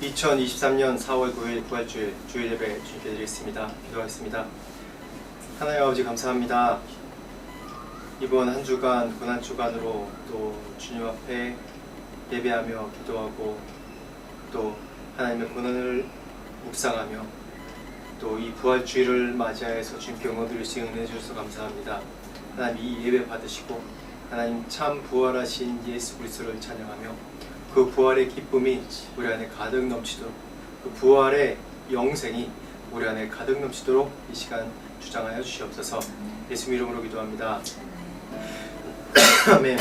2023년 4월 9일 부활주일 주일 예배 주님께 드리겠습니다. 기도하겠습니다. 하나님 아버지 감사합니다. 이번 한 주간 고난 주간으로 또 주님 앞에 예배하며 기도하고 또 하나님의 고난을 묵상하며 또 이 부활주일을 맞이하여서 주님께 영광 드릴 수 있는 은혜 주셔서 감사합니다. 하나님 이 예배 받으시고 하나님 참 부활하신 예수 그리스도를 찬양하며 그 부활의 기쁨이 우리 안에 가득 넘치도록 그 부활의 영생이 우리 안에 가득 넘치도록 이 시간 주장하여 주시옵소서. 예수 이름으로 기도합니다. 아멘.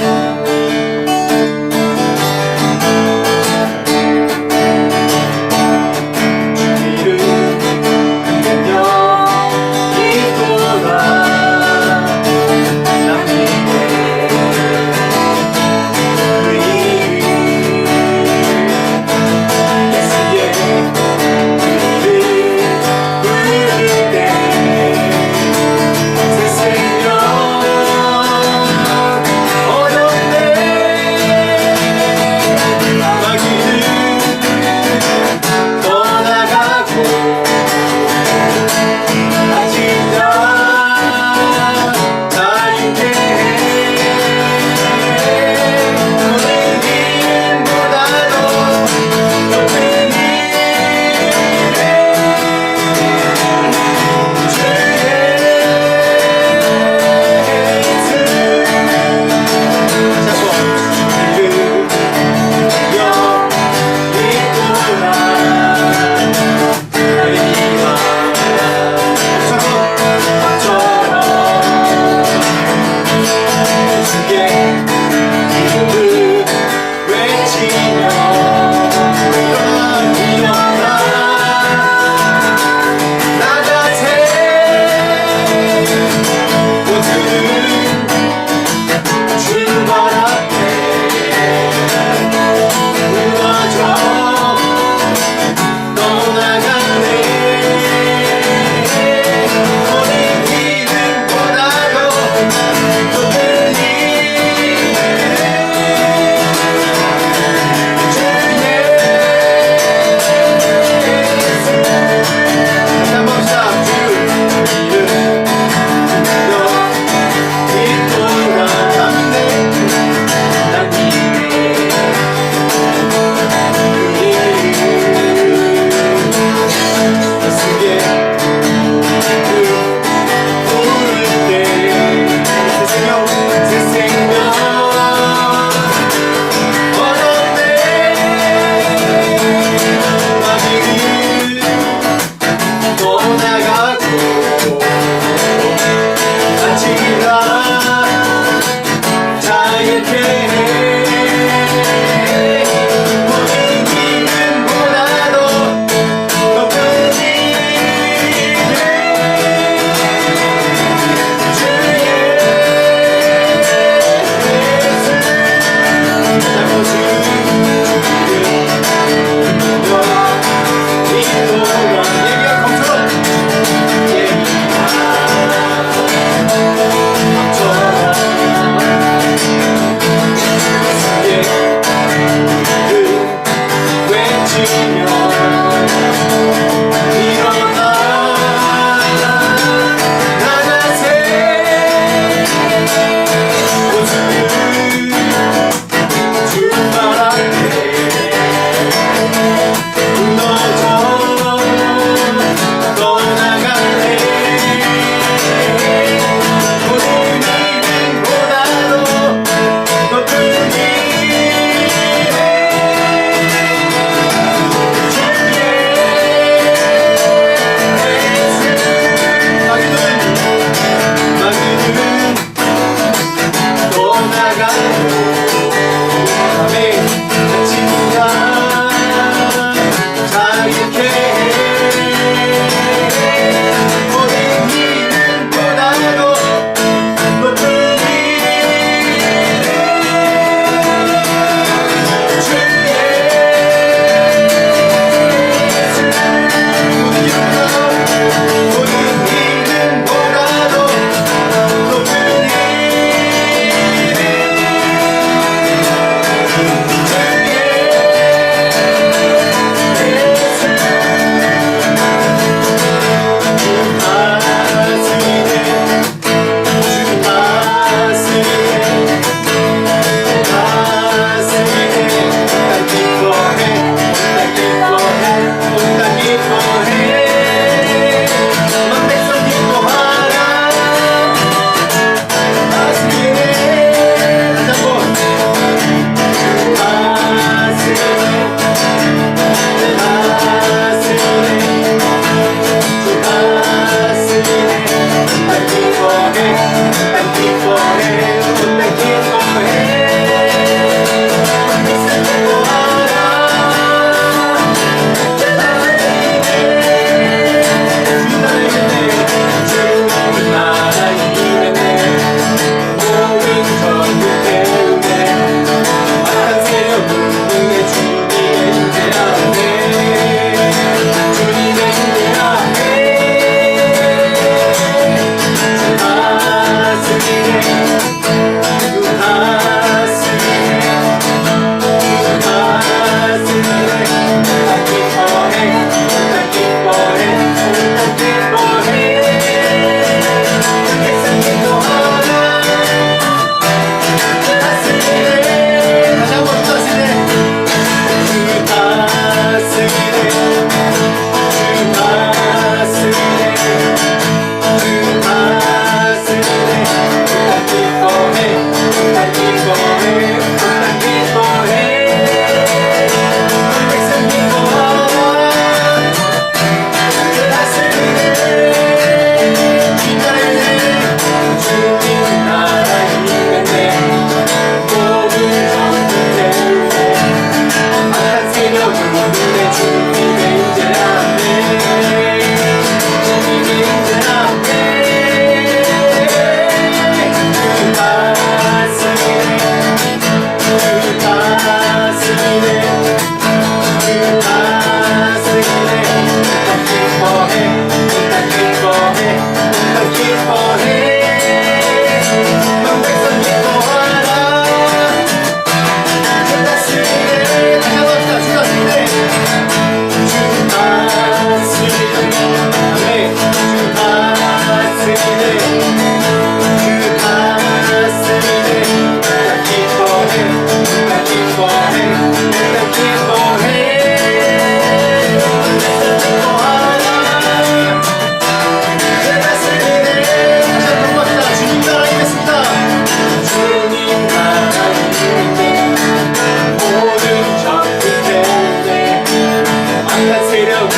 악한 세력이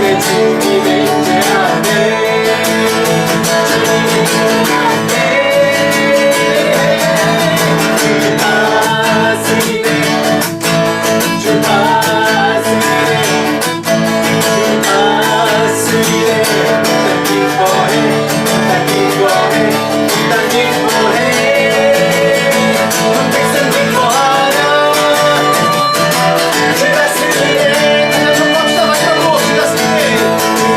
내 주님의 임재 아래 주님의 임재 아래 주 다스리네 주 다스리네 주 다스리네 난 기뻐해 난 기뻐해 난 기뻐해 온 백성 기뻐하라 주 다스리네 다시 한번 박수다 마지막으로 주 다스리네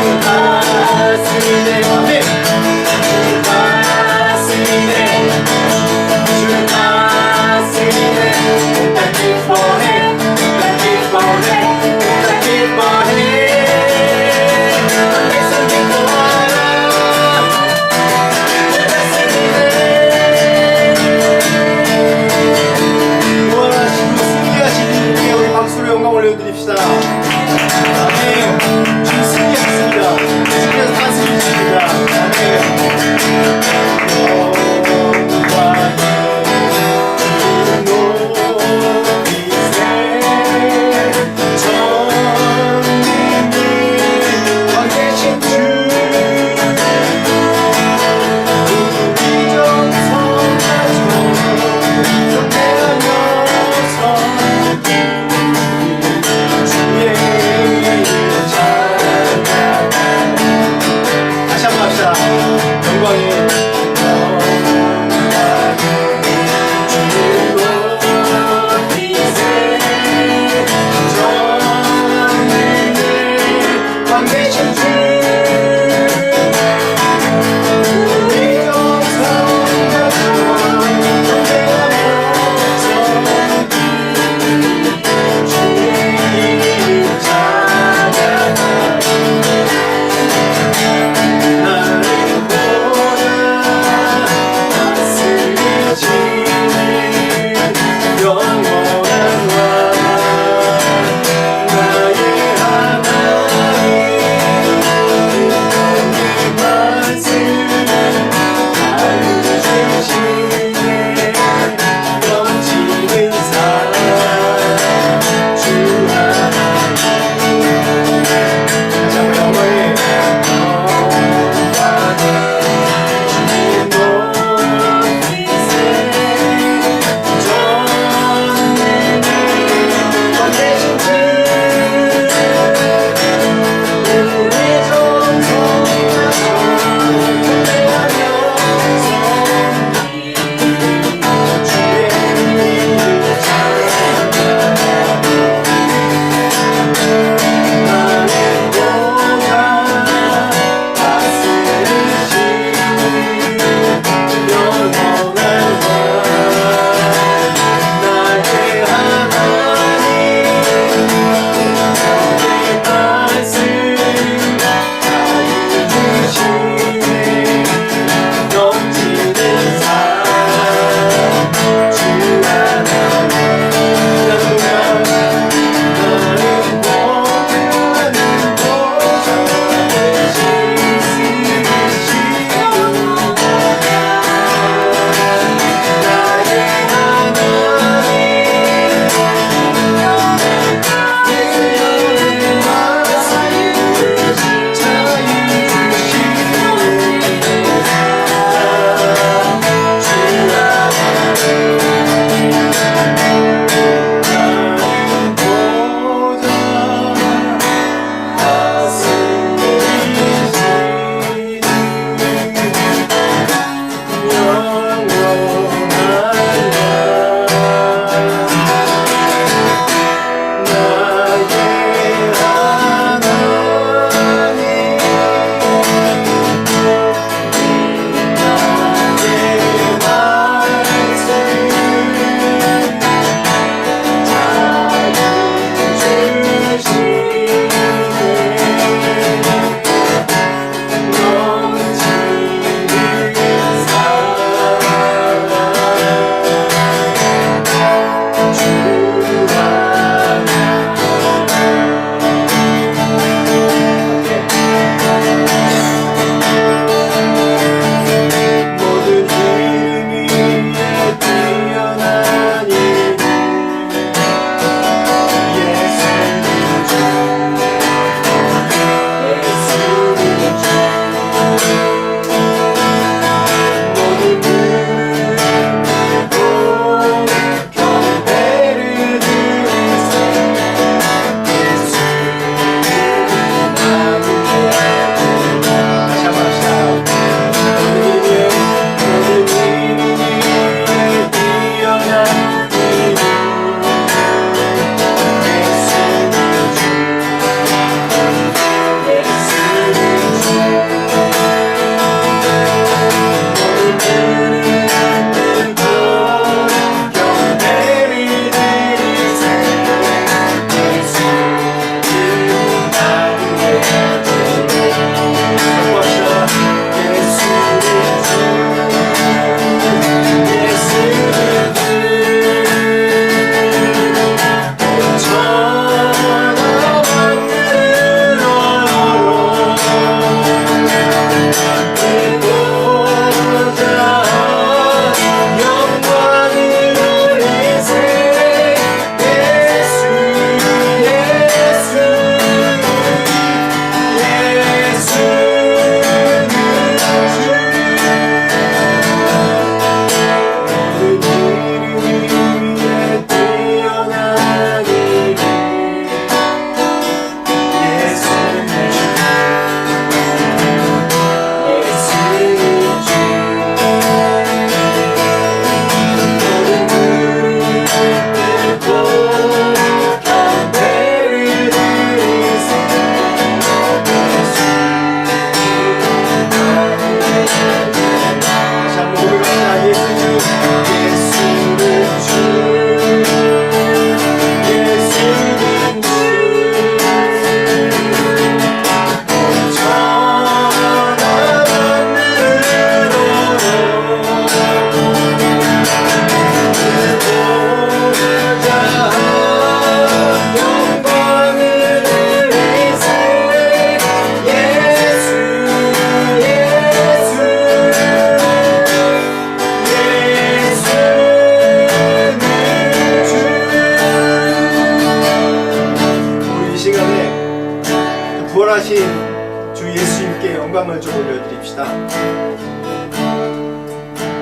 부활하신 주 예수님께 영광을 좀 올려드립시다.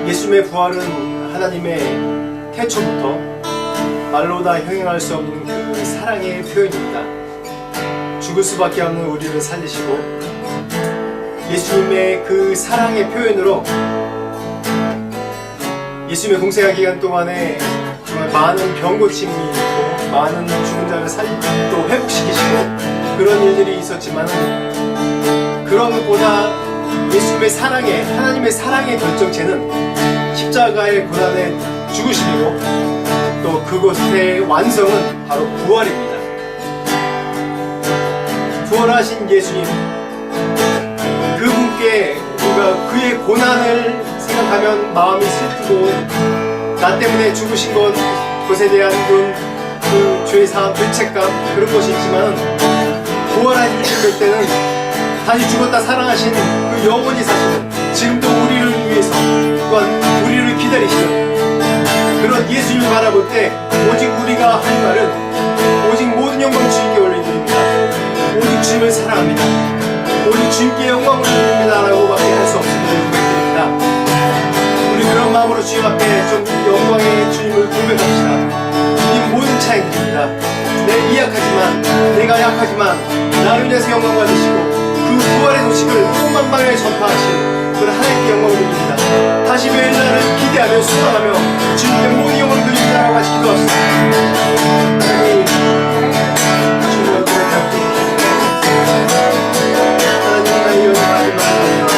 예수님의 부활은 하나님의 태초부터 말로 다 형용할 수 없는 그 사랑의 표현입니다. 죽을 수밖에 없는 우리를 살리시고 예수님의 그 사랑의 표현으로 예수님의 공생활 기간 동안에 정말 많은 병고침이 있고 많은 죽은 자를 또 회복시키시고 그런 일들이 있었지만 그런 것보다 예수님의 사랑의 하나님의 사랑의 결정체는 십자가의 고난의 죽으심이고 또 그것의 완성은 바로 부활입니다. 부활하신 예수님 그분께 우리가 그의 고난을 생각하면 마음이 슬프고 나 때문에 죽으신 것에 대한 그 죄의 사함, 죄책감 그런 것이 있지만 부활하신 주님 때는 다시 죽었다 살아나신 그 영원히 사시는 지금도 우리를 위해서 또한 우리를 기다리시는 그런 예수님을 바라볼 때 오직 우리가 할 말은 오직 모든 영광 주님께 올려드립니다. 오직 주님을 사랑합니다. 오직 주님께 영광을 드립니다 라고 밖에 할 수 없음을 고백드립니다. 우리 그런 마음으로 주님 앞에 좀 영광의 주님을 고백합시다. 주님 모든 차이 드립니다. 내가 약하지만 나를 위해서 영광 받으시고 그 부활의 소식을 온 만방에 전파하신 그런 하나님께 영광을 드립니다. 다시 뵐 날을 기대하며 소망하며 주님께 모든 영광을 드립니다 라고 같이 기도합시다. 하나님 주님을 고백합니다. 하나님 나의 영광을 받으십니다.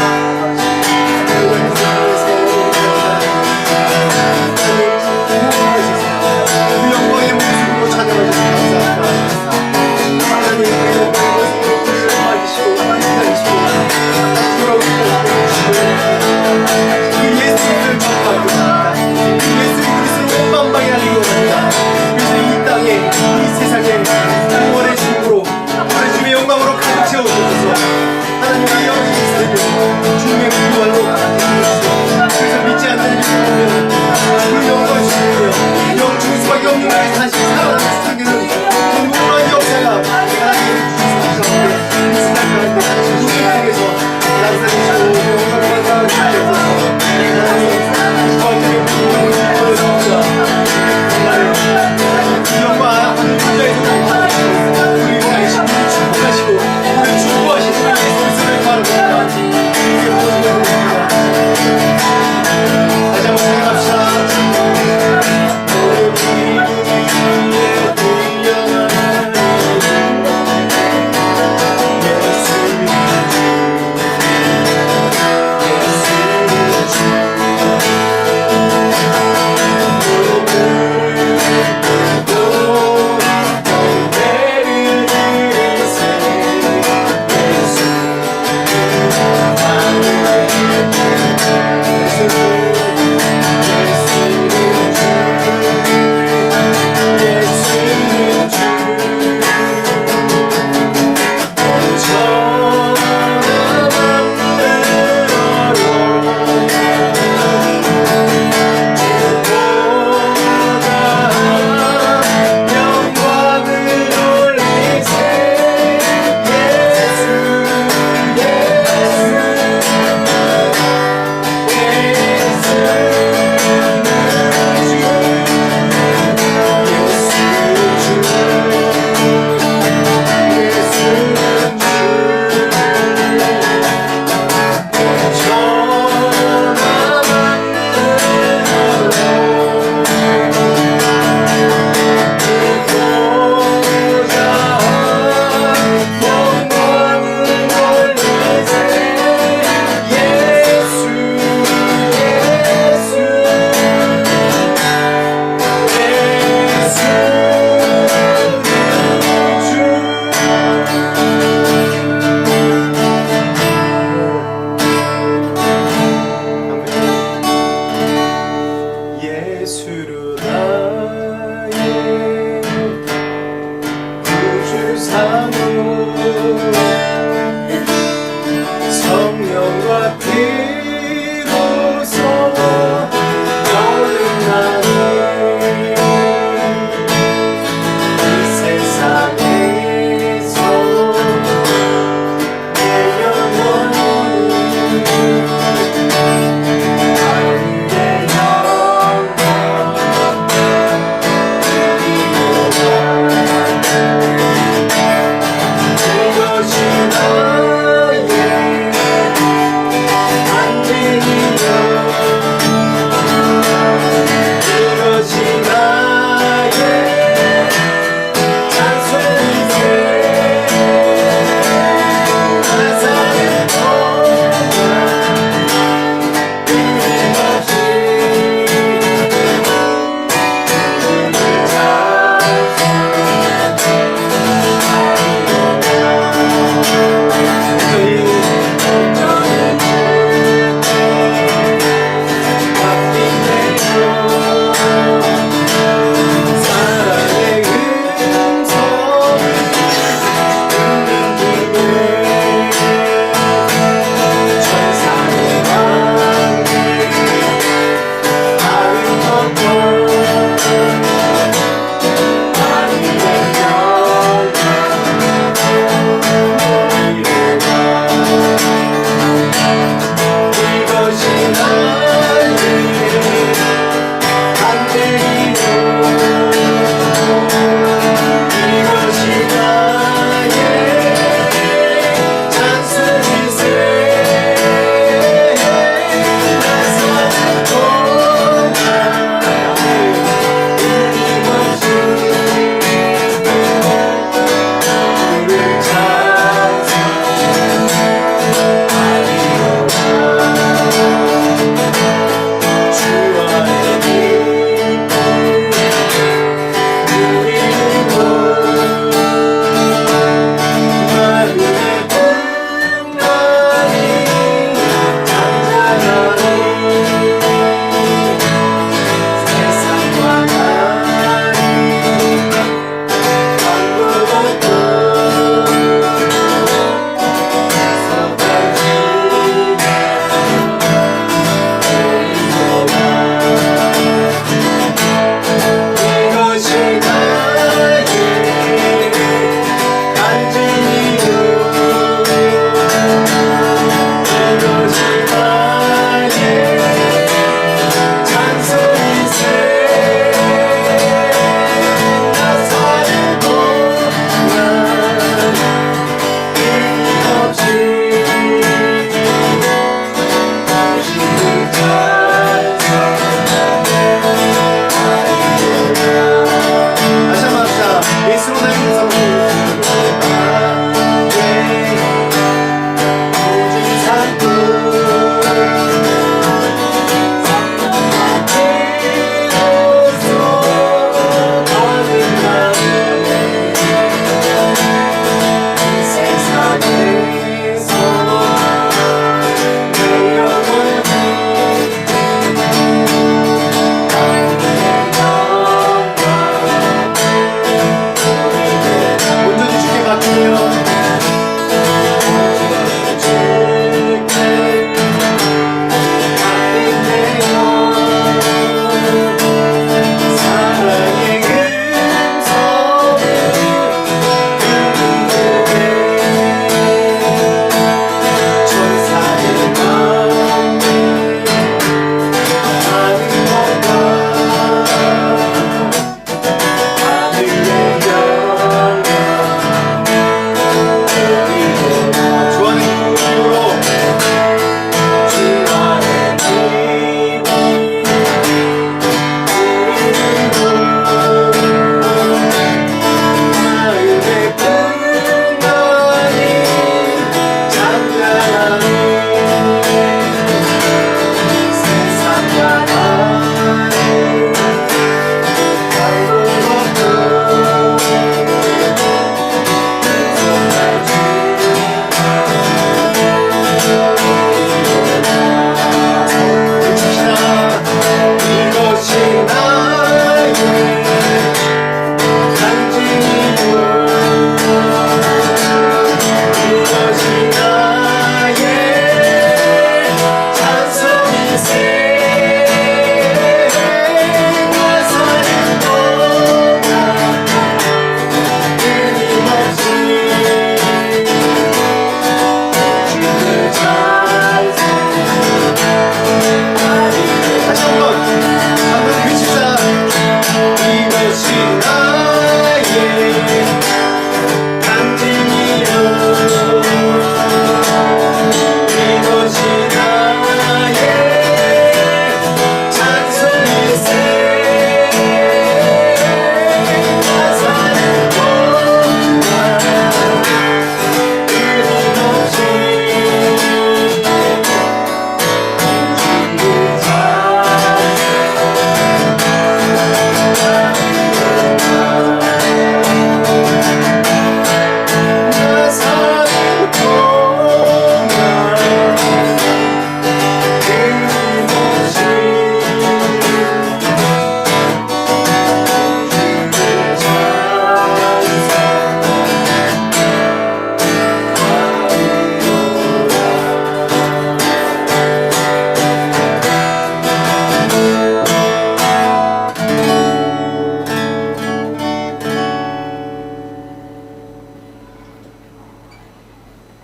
우리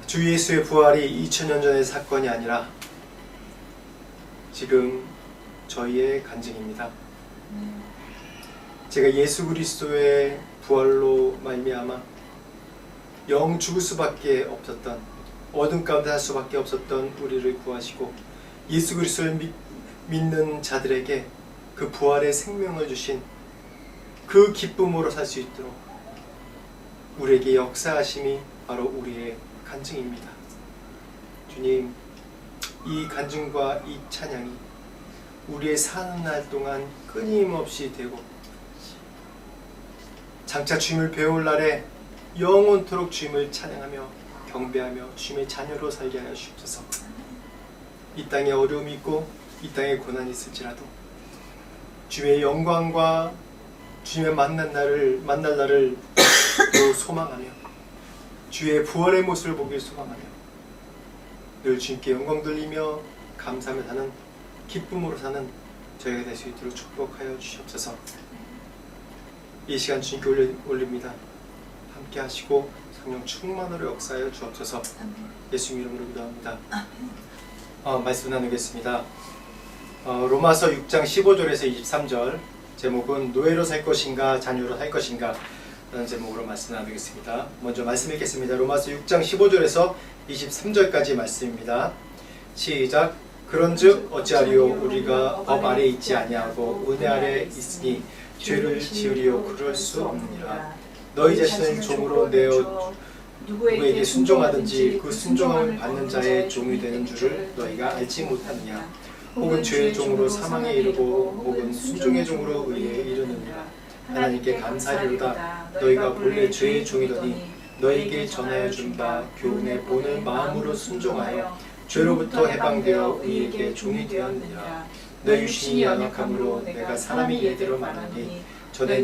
주 예수의 부활이 2000년 전의 사건이 아니라 지금 저희의 간증입니다. 제가 예수 그리스도의 부활로 말미암아 영 죽을 수밖에 없었던, 어둠 가운데 살 수밖에 없었던 우리를 구하시고 예수 그리스도를 믿는 자들에게 그 부활의 생명을 주신 그 기쁨으로 살 수 있도록 우리에게 역사하심이 바로 우리의 간증입니다. 주님, 이 간증과 이 찬양이 우리의 사는 날 동안 끊임없이 되고 장차 주님을 배울 날에 영원토록 주님을 찬양하며 경배하며 주님의 자녀로 살게 하여 주옵소서. 이 땅에 어려움이 있고 이 땅에 고난이 있을지라도 주님의 영광과 주님의 만날 날을 또 소망하며 주의 부활의 모습을 보길 소망하며 늘 주님께 영광 돌리며 감사하며 사는, 기쁨으로 사는 저희가 될 수 있도록 축복하여 주시옵소서. 이 시간 주님께 올립니다. 함께 하시고 성령 충만으로 역사하여 주옵소서. 예수님 이름으로 기도합니다. 말씀 나누겠습니다. 로마서 6장 15절에서 23절, 제목은 노예로 살 것인가 자녀로 살 것인가 라는 제목으로 말씀 나누겠습니다. 먼저 말씀 읽겠습니다. 로마서 6장 15절에서 23절까지 말씀입니다. 시작. 그런즉 어찌하리요, 우리가 법 아래 있지 아니하고 은혜 아래 있으니 죄를 지으리요, 그럴 수 없느니라. 너희 자신을 종으로 내어 누구에게 순종하든지 그 순종함을 받는 자의 종이 되는 줄을 너희가 알지 못하느냐. 혹은 죄의 종으로 사망에 이르고 혹은 순종의 종으로 의에 이르느니라. 하나님께 감사하리로다. 너희가 본래 죄의 종이더니 너희에게 전하여 준 바 교훈의 본을 마음으로 순종하여 죄로부터 해방되어 의에게 종이 되었느니라. 너희 유신이 연약함으로 내가 사람이 이르기로 말하니 전에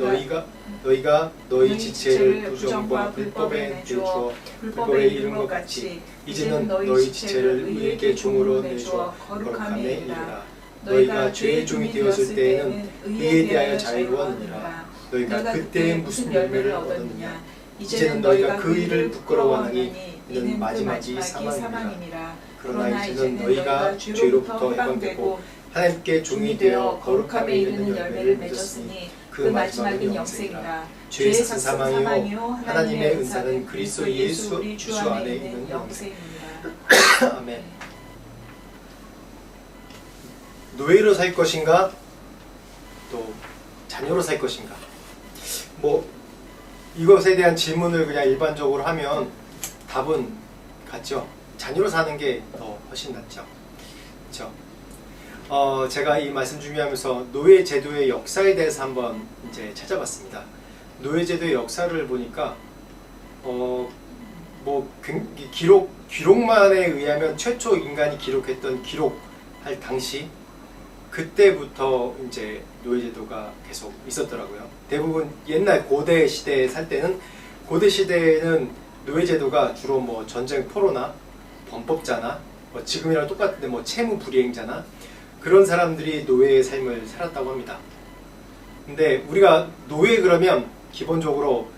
너희가 너희 지체를 부정과 불법에 내주어 불법에 이른 것 같이 이제는 너희 지체를 의에게 종으로 내주어 거룩함에 이르라. 너희가 죄의 종이 되었을 때에는 의에 대하여 자유로웠느니라. 너희가 그때에 무슨 열매를 얻었느냐. 이제는 너희가 그 일을 부끄러워하니 이는 마지막이 사망이니라. 그러나 이제는 너희가 죄로부터 해방되고 하나님께 종이 되어 거룩함에 이르는 열매를 맺었으니 그 마지막인 영생이라. 죄의 삭은 사망이요 하나님의 은사는 그리스도 예수 우리 주 안에 있는 영생입니다. 아멘. 노예로 살 것인가 또 자녀로 살 것인가, 이것에 대한 질문을 그냥 일반적으로 하면 답은 같죠. 자녀로 사는 게 더 훨씬 낫죠. 그렇죠? 제가 이 말씀 준비하면서 노예 제도의 역사에 대해서 한번 이제 찾아봤습니다. 노예 제도의 역사를 보니까 기록만에 의하면 최초 인간이 기록했던 기록할 당시 그때부터 이제 노예 제도가 계속 있었더라고요. 대부분 옛날 고대 시대에 살 때는, 고대 시대에는 노예 제도가 주로 전쟁 포로나 범법자나 지금이랑 똑같은데 채무 불이행자나 그런 사람들이 노예의 삶을 살았다고 합니다. 근데 우리가 노예 그러면 기본적으로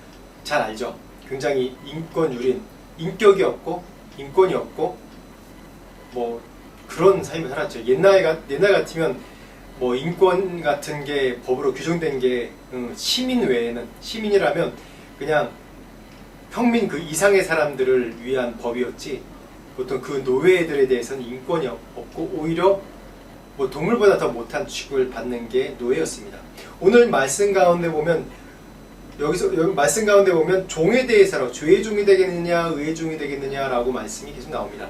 잘 알죠. 굉장히 인권유린, 인격이 없고 인권이 없고 그런 삶을 살았죠. 옛날 같으면 인권 같은 게 법으로 규정된 게 시민 외에는, 시민이라면 그냥 평민 그 이상의 사람들을 위한 법이었지, 보통 그 노예들에 대해서는 인권이 없고 오히려 동물보다 더 못한 취급을 받는 게 노예였습니다. 오늘 말씀 가운데 보면 여기 말씀 가운데 보면 종에 대해서라고, 죄의 종이 되겠느냐 의의 종이 되겠느냐라고 말씀이 계속 나옵니다.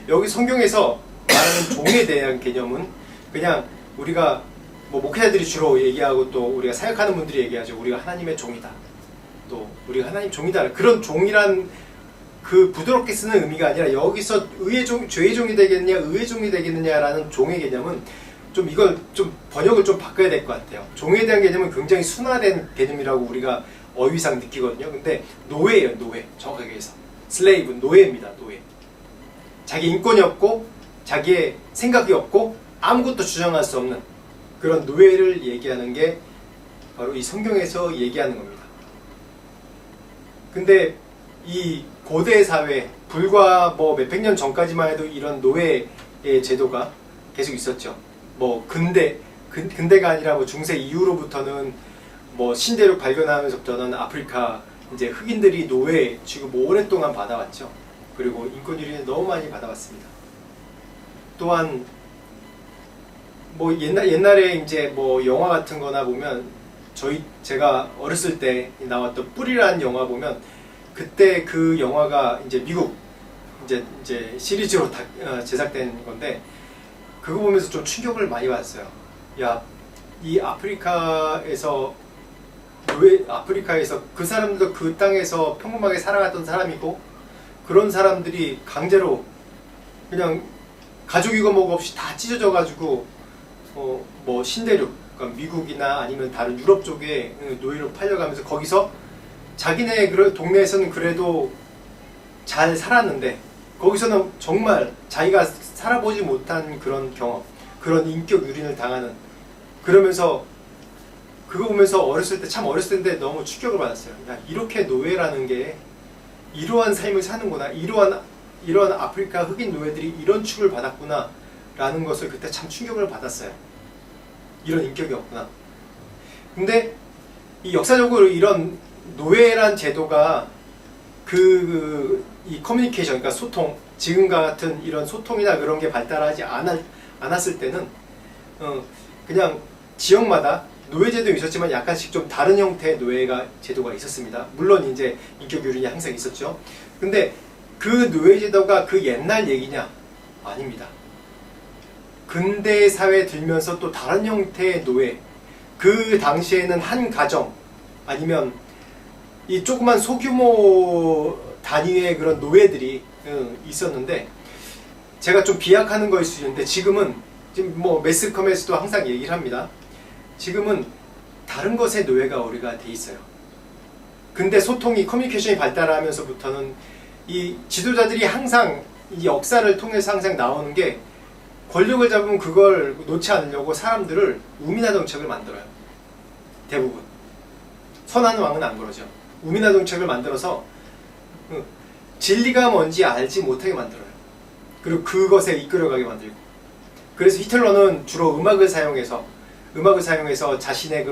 여기 성경에서 말하는 종에 대한 개념은 그냥 우리가 목회자들이 주로 얘기하고 또 우리가 사역하는 분들이 얘기하죠. 우리가 하나님의 종이다. 또 우리가 하나님 종이다. 그런 종이란 그 부드럽게 쓰는 의미가 아니라 여기서 의의 종, 죄의 종이 되겠느냐 의의 종이 되겠느냐라는 종의 개념은 좀 이걸 좀 번역을 좀 바꿔야 될 것 같아요. 종에 대한 개념은 굉장히 순화된 개념이라고 우리가 어휘상 느끼거든요. 근데 노예예요. 노예. 정확하게 해서 슬레이브, 노예입니다. 노예. 자기 인권이 없고 자기의 생각이 없고 아무것도 주장할 수 없는 그런 노예를 얘기하는 게 바로 이 성경에서 얘기하는 겁니다. 근데 이 고대 사회, 불과 뭐 몇백 년 전까지만 해도 이런 노예의 제도가 계속 있었죠. 뭐 근대가 아니라 뭐 중세 이후로부터는 뭐 신대륙 발견하면서부터는 아프리카 이제 흑인들이 노예 지금 오랫동안 받아왔죠. 그리고 인권유린을 너무 많이 받아왔습니다. 또한 뭐 옛날에 이제 뭐 영화 같은 거나 보면 제가 어렸을 때 나왔던 뿔이라는 영화 보면 그때 그 영화가 이제 미국 이제 시리즈로 제작된 건데 그거 보면서 좀 충격을 많이 받았어요. 야, 이 아프리카에서 그 사람들도 그 땅에서 평범하게 살아갔던 사람이고 그런 사람들이 강제로 그냥 가족이고 뭐고 없이 다 찢어져 가지고 뭐 신대륙 그러니까 미국이나 아니면 다른 유럽 쪽에 노예로 팔려가면서 거기서 자기네 동네에서는 그래도 잘 살았는데 거기서는 정말 자기가 살아보지 못한 그런 경험, 그런 인격 유린을 당하는 그러면서 그거 보면서 참 어렸을 때 너무 충격을 받았어요. 야, 이렇게 노예라는 게 이러한 삶을 사는구나, 이러한 아프리카 흑인 노예들이 이런 취급을 받았구나 라는 것을 그때 참 충격을 받았어요. 이런 인격이 없구나. 근데 이 역사적으로 이런 노예란 제도가 이 커뮤니케이션, 그러니까 소통, 지금과 같은 이런 소통이나 그런 게 발달하지 않았을 때는 그냥 지역마다 노예제도 있었지만 약간씩 좀 다른 형태의 제도가 있었습니다. 물론 이제 인격 유린이 항상 있었죠. 근데 그 노예제도가 그 옛날 얘기냐? 아닙니다. 근대 사회에 들면서 또 다른 형태의 노예, 그 당시에는 한 가정 아니면 이 조그만 소규모 단위의 그런 노예들이 있었는데 제가 좀 비약하는 거일 수 있는데 지금 뭐 매스컴에서도 항상 얘기를 합니다. 지금은 다른 것의 노예가 우리가 돼 있어요. 근데 커뮤니케이션이 발달하면서부터는 이 지도자들이 항상 이 역사를 통해서 항상 나오는 게 권력을 잡으면 그걸 놓지 않으려고 사람들을 우민화 정책을 만들어요. 대부분. 선한 왕은 안 그러죠. 우민화 정책을 만들어서 진리가 뭔지 알지 못하게 만들어요. 그리고 그것에 이끌어가게 만들고. 그래서 히틀러는 주로 음악을 사용해서 자신의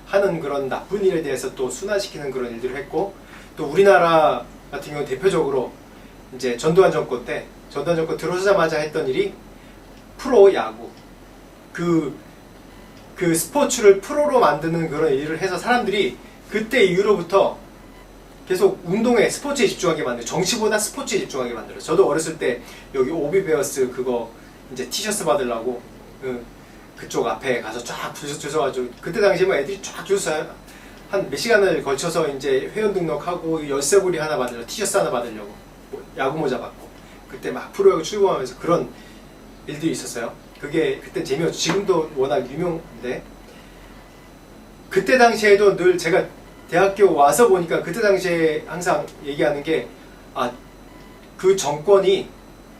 하는 그런 나쁜 일에 대해서 또 순화시키는 그런 일들을 했고, 또 우리나라 같은 경우 대표적으로 이제 전두환 정권 들어서자마자 했던 일이 프로야구. 그 스포츠를 프로로 만드는 그런 일을 해서 사람들이 그때 이후로부터 계속 운동에, 스포츠에 집중하게 만들어요. 정치보다 스포츠에 집중하게 만들어요. 저도 어렸을 때 여기 오비베어스 그거 이제 티셔츠 받으려고 그쪽 앞에 가서 쫙 줄 서가지고 그때 당시에 뭐 애들이 쫙 줄 서요. 한 몇 시간을 걸쳐서 이제 회원 등록하고 열쇠고리 하나 받으려고, 티셔츠 하나 받으려고, 야구 모자 받고 그때 막 프로야구 출범하면서 그런 일들이 있었어요. 그게 그때 재미였죠. 지금도 워낙 유명한데 그때 당시에도 늘 제가 대학교 와서 보니까 그때 당시에 항상 얘기하는 게 그 정권이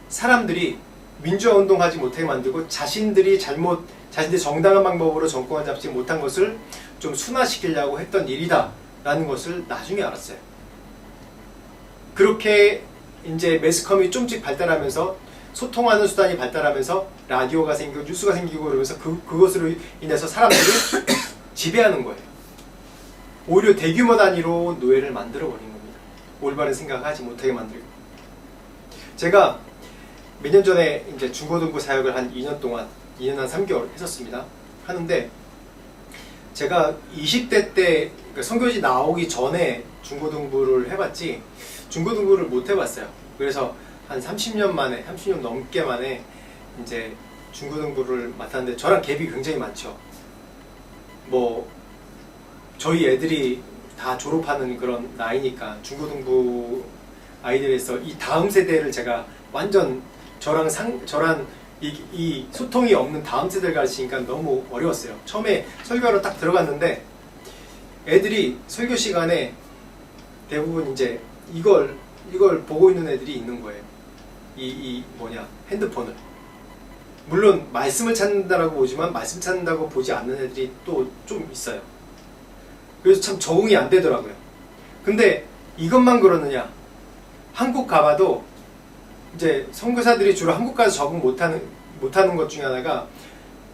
사람들이 민주화 운동하지 못하게 만들고 자신들이 정당한 방법으로 정권을 잡지 못한 것을 좀 순화시키려고 했던 일이다 라는 것을 나중에 알았어요. 그렇게 이제 매스컴이 좀씩 발달하면서 소통하는 수단이 발달하면서 라디오가 생기고 뉴스가 생기고 그러면서 그것으로 인해서 사람들을 지배하는 거예요. 오히려 대규모 단위로 노예를 만들어 버린 겁니다. 올바른 생각을 하지 못하게 만들고. 제가 몇 년 전에 이제 중고등부 사역을 한 2년 한 3개월 했었습니다. 하는데 제가 20대 때 그러니까 선교지 나오기 전에 중고등부를 해봤지 중고등부를 못 해봤어요. 그래서 한 30년 넘게 만에 이제 중고등부를 맡았는데 저랑 갭이 굉장히 많죠. 뭐 저희 애들이 다 졸업하는 그런 나이니까 중고등부 아이들에서 이 다음 세대를 제가 완전 저랑 이 소통이 없는 다음 세대를 가르치니까 너무 어려웠어요. 처음에 설교하러 딱 들어갔는데 애들이 설교 시간에 대부분 이제 이걸 보고 있는 애들이 있는 거예요. 핸드폰을. 물론 말씀을 찾는다라고 보지만 말씀 찾는다고 보지 않는 애들이 또 좀 있어요. 그래서 참 적응이 안 되더라고요. 근데 이것만 그러느냐? 한국 가봐도 이제 선교사들이 주로 한국 가서 적응 못하는 것 중에 하나가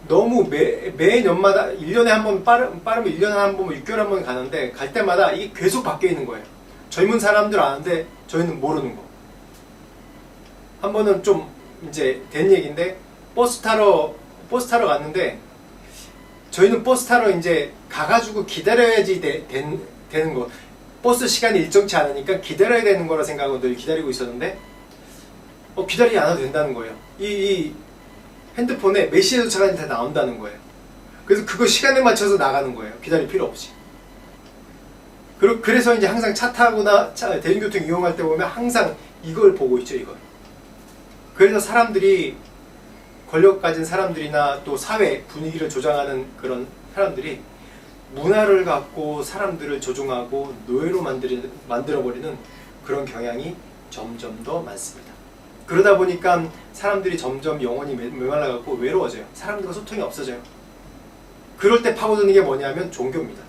너무 매년마다 1년에 한 번 빠르면 1년에 한 번, 6개월에 한 번 가는데 갈 때마다 이게 계속 바뀌어 있는 거예요. 젊은 사람들 아는데 저희는 모르는 거. 한 번은 좀 이제 된 얘기인데 버스 타러 갔는데 저희는 버스 타러 이제 가가지고 기다려야지 되는 거. 버스 시간이 일정치 않으니까 기다려야 되는 거라 생각하고 늘 기다리고 있었는데 기다리지 않아도 된다는 거예요. 이 핸드폰에 몇 시에 도착하는지 다 나온다는 거예요. 그래서 그거 시간에 맞춰서 나가는 거예요. 기다릴 필요 없이. 그래서 이제 항상 차 타거나 대중교통 이용할 때 보면 항상 이걸 보고 있죠, 이걸. 그래서 사람들이, 권력 가진 사람들이나 또 사회 분위기를 조장하는 그런 사람들이 문화를 갖고 사람들을 조종하고 노예로 만들어버리는 그런 경향이 점점 더 많습니다. 그러다 보니까 사람들이 점점 영혼이 메말라갖고 외로워져요. 사람들과 소통이 없어져요. 그럴 때 파고드는 게 뭐냐면 종교입니다.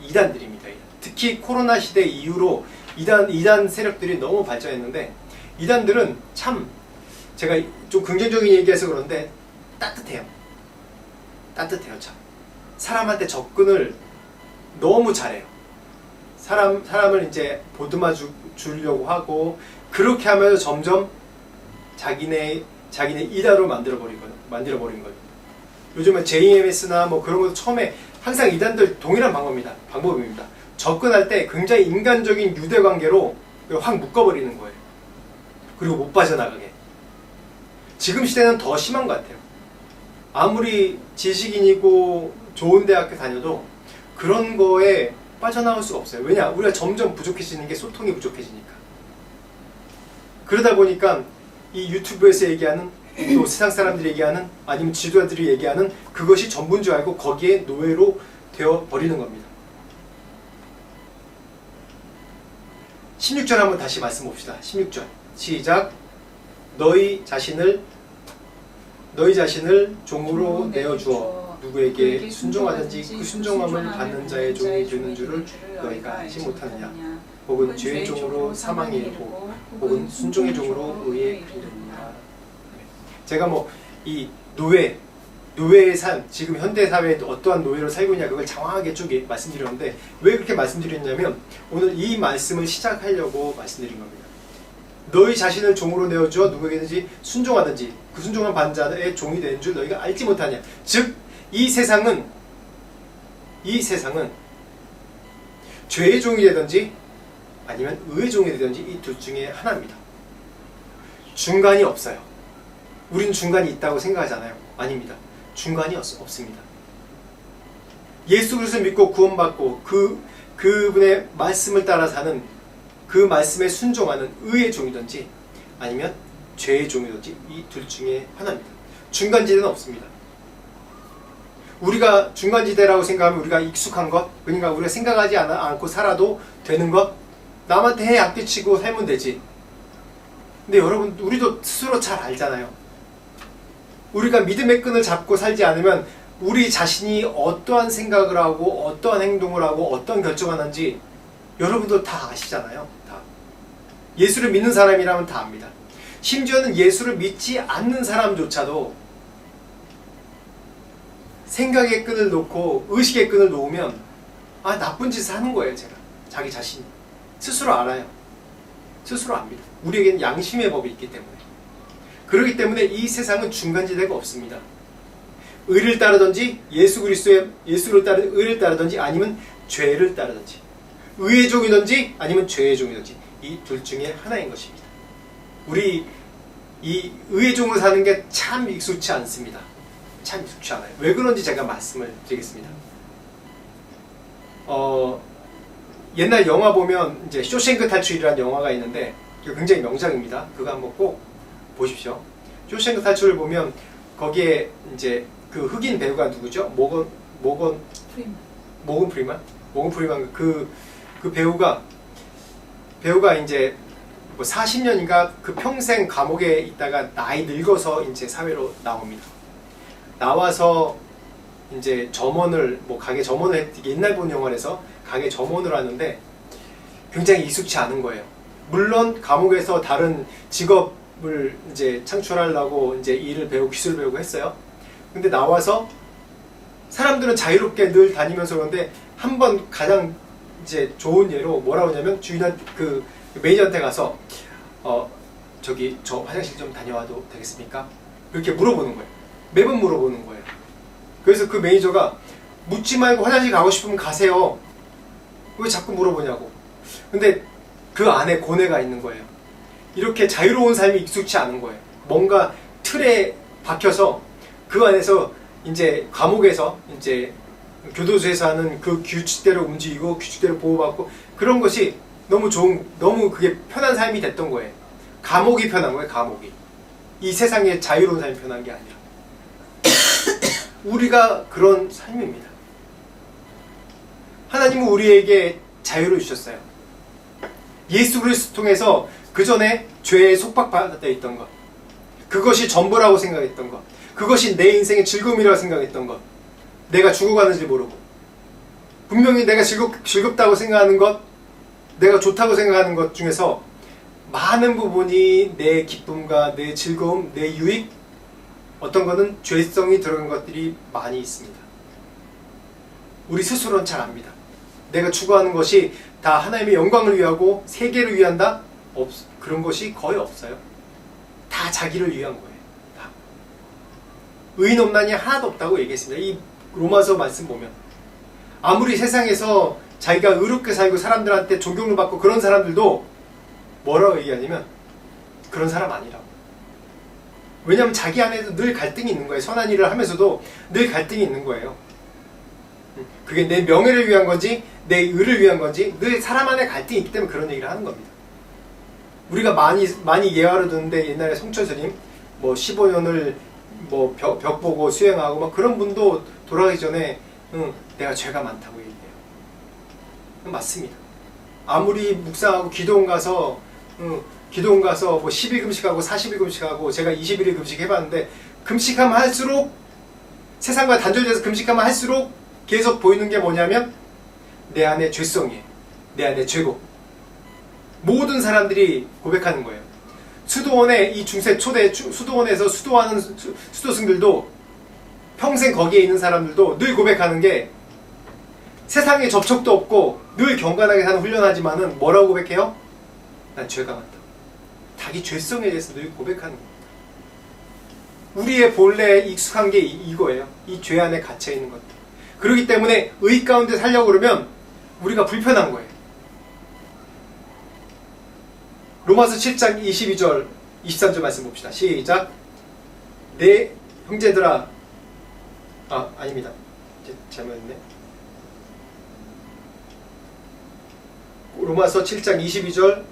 이단들입니다. 특히 코로나 시대 이후로 이단 세력들이 너무 발전했는데 이단들은 참 제가 좀 긍정적인 얘기해서 그런데 따뜻해요. 참. 사람한테 접근을 너무 잘해요. 사람을 이제 보듬어 주려고 하고 그렇게 하면서 점점 자기네 이단으로 만들어버린 거예요. 요즘은 JMS나 뭐 그런 것도 처음에 항상 이단들 동일한 방법입니다. 접근할 때 굉장히 인간적인 유대 관계로 확 묶어버리는 거예요. 그리고 못 빠져나가게. 지금 시대는 더 심한 것 같아요. 아무리 지식인이고 좋은 대학교 다녀도 그런 거에 빠져나올 수가 없어요. 왜냐? 우리가 점점 부족해지는 게 소통이 부족해지니까. 그러다 보니까 이 유튜브에서 얘기하는 또 세상 사람들이 얘기하는 아니면 지도자들이 얘기하는 그것이 전부인 줄 알고 거기에 노예로 되어 버리는 겁니다. 16절 한번 다시 말씀 봅시다. 16절 시작. 너희 자신을 종으로 내어주어 누구에게 순종하든지 그 순종함을 받는 자의 종이 되는 줄을 너희가 알지 못하느냐. 혹은 죄의 종으로 사망에 이르고 혹은 순종의 종으로 의에 이르느냐. 제가 이 노예의 삶, 지금 현대 사회에 어떠한 노예로 살고 있냐 그걸 장황하게 쭉 말씀드렸는데 왜 그렇게 말씀드렸냐면 오늘 이 말씀을 시작하려고 말씀드린 겁니다. 너희 자신을 종으로 내어주어 누구에게든지 순종하든지 그 순종한 받는 자의 종이 되는 줄 너희가 알지 못하냐. 즉 이 세상은 죄의 종이 되든지 아니면 의의 종이 되든지 이 둘 중에 하나입니다. 중간이 없어요. 우린 중간이 있다고 생각하잖아요. 아닙니다. 중간이 없습니다. 예수 그리스도를 믿고 구원받고 그분의 말씀을 따라 사는 그 말씀에 순종하는 의의 종이든지 아니면 죄의 종이든지 이 둘 중에 하나입니다. 중간지대는 없습니다. 우리가 중간지대라고 생각하면 우리가 익숙한 것, 그러니까 우리가 생각하지 않고 살아도 되는 것, 남한테 해 아끼치고 살면 되지. 근데 여러분 우리도 스스로 잘 알잖아요. 우리가 믿음의 끈을 잡고 살지 않으면 우리 자신이 어떠한 생각을 하고 어떠한 행동을 하고 어떤 결정을 하는지 여러분도 다 아시잖아요. 다. 예수를 믿는 사람이라면 다 압니다. 심지어는 예수를 믿지 않는 사람조차도 생각의 끈을 놓고 의식의 끈을 놓으면 나쁜 짓을 하는 거예요. 제가 자기 자신이 스스로 알아요. 스스로 압니다. 우리에게는 양심의 법이 있기 때문에. 그렇기 때문에 이 세상은 중간지대가 없습니다. 의를 따르든지 예수를 따르는 의를 따르든지 아니면 죄를 따르든지 의의 종이든지 아니면 죄의 종이든지 이 둘 중에 하나인 것입니다. 우리 이 의의 종으로 사는 게 참 익숙치 않습니다. 참 익숙치 않아요. 왜 그런지 제가 말씀을 드리겠습니다. 옛날 영화 보면 이제 쇼생크 탈출이라는 영화가 있는데 굉장히 명작입니다. 그거 한번 꼭 보십시오. 쇼생크 탈출을 보면 거기에 이제 그 흑인 배우가 누구죠? 모건 프리만 그 배우가 이제 뭐 40년인가 그 평생 감옥에 있다가 나이 늙어서 이제 사회로 나옵니다. 나와서 이제 점원을 가게 점원을 옛날 본 영화에서 가게 점원을 하는데 굉장히 익숙치 않은 거예요. 물론 감옥에서 다른 직업을 이제 창출하려고 이제 일을 배우고 기술을 배우고 했어요. 근데 나와서 사람들은 자유롭게 늘 다니면서 그런데 한 번 가장 이제 좋은 예로 뭐라고 하냐면 주인한 그 매니저한테 가서 저기 저 화장실 좀 다녀와도 되겠습니까? 이렇게 물어보는 거예요. 매번 물어보는 거예요. 그래서 그 매니저가 묻지 말고 화장실 가고 싶으면 가세요. 왜 자꾸 물어보냐고. 근데 그 안에 고뇌가 있는 거예요. 이렇게 자유로운 삶이 익숙치 않은 거예요. 뭔가 틀에 박혀서 그 안에서 이제 감옥에서 이제 교도소에서 하는 그 규칙대로 움직이고 규칙대로 보호받고 그런 것이 너무 그게 편한 삶이 됐던 거예요. 감옥이 편한 거예요. 감옥이. 이 세상에 자유로운 삶이 편한 게 아니라 우리가 그런 삶입니다. 하나님은 우리에게 자유를 주셨어요. 예수 그리스도 통해서 그 전에 죄에 속박받아 있던 것, 그것이 전부라고 생각했던 것, 그것이 내 인생의 즐거움이라고 생각했던 것, 내가 죽어가는지 모르고 분명히 내가 즐겁다고 생각하는 것, 내가 좋다고 생각하는 것 중에서 많은 부분이 내 기쁨과 내 즐거움, 내 유익, 어떤 것은 죄성이 들어간 것들이 많이 있습니다. 우리 스스로는 잘 압니다. 내가 추구하는 것이 다 하나님의 영광을 위하고 세계를 위한다? 그런 것이 거의 없어요. 다 자기를 위한 거예요. 다. 의인 없나니 하나도 없다고 얘기했습니다. 이 로마서 말씀 보면 아무리 세상에서 자기가 의롭게 살고 사람들한테 존경을 받고 그런 사람들도 뭐라고 얘기하냐면 그런 사람 아니라고. 왜냐하면 자기 안에도 늘 갈등이 있는 거예요. 선한 일을 하면서도 늘 갈등이 있는 거예요. 그게 내 명예를 위한 건지 내 의를 위한 건지 늘 사람 안에 갈등이 있기 때문에 그런 얘기를 하는 겁니다. 우리가 많이 예화를 듣는데 옛날에 송철스님 뭐 15년을 뭐 벽 보고 수행하고 막 그런 분도 돌아가기 전에 내가 죄가 많다고 얘기해요. 맞습니다. 아무리 묵상하고 기도원 가서 뭐 10일 금식하고 40일 금식하고 제가 21일 금식 해봤는데 금식하면 할수록 세상과 단절돼서 금식하면 할수록 계속 보이는 게 뭐냐면 내 안에 죄성이에요. 내 안에 죄고 모든 사람들이 고백하는 거예요. 수도원의 이 중세 초대 수도원에서 수도하는 수도승들도 평생 거기에 있는 사람들도 늘 고백하는 게 세상에 접촉도 없고 늘 경건하게 사는 훈련하지만은 뭐라고 고백해요? 난 죄가 많다. 자기 죄성에 대해서 늘 고백하는 겁니다. 우리의 본래 익숙한 게 이거예요. 이 죄 안에 갇혀 있는 것들. 그렇기 때문에 의 가운데 살려고 그러면 우리가 불편한 거예요. 로마서 7장 22절 23절 말씀 봅시다. 시작. 내 형제들아 아닙니다. 잘못했네. 로마서 7장 22절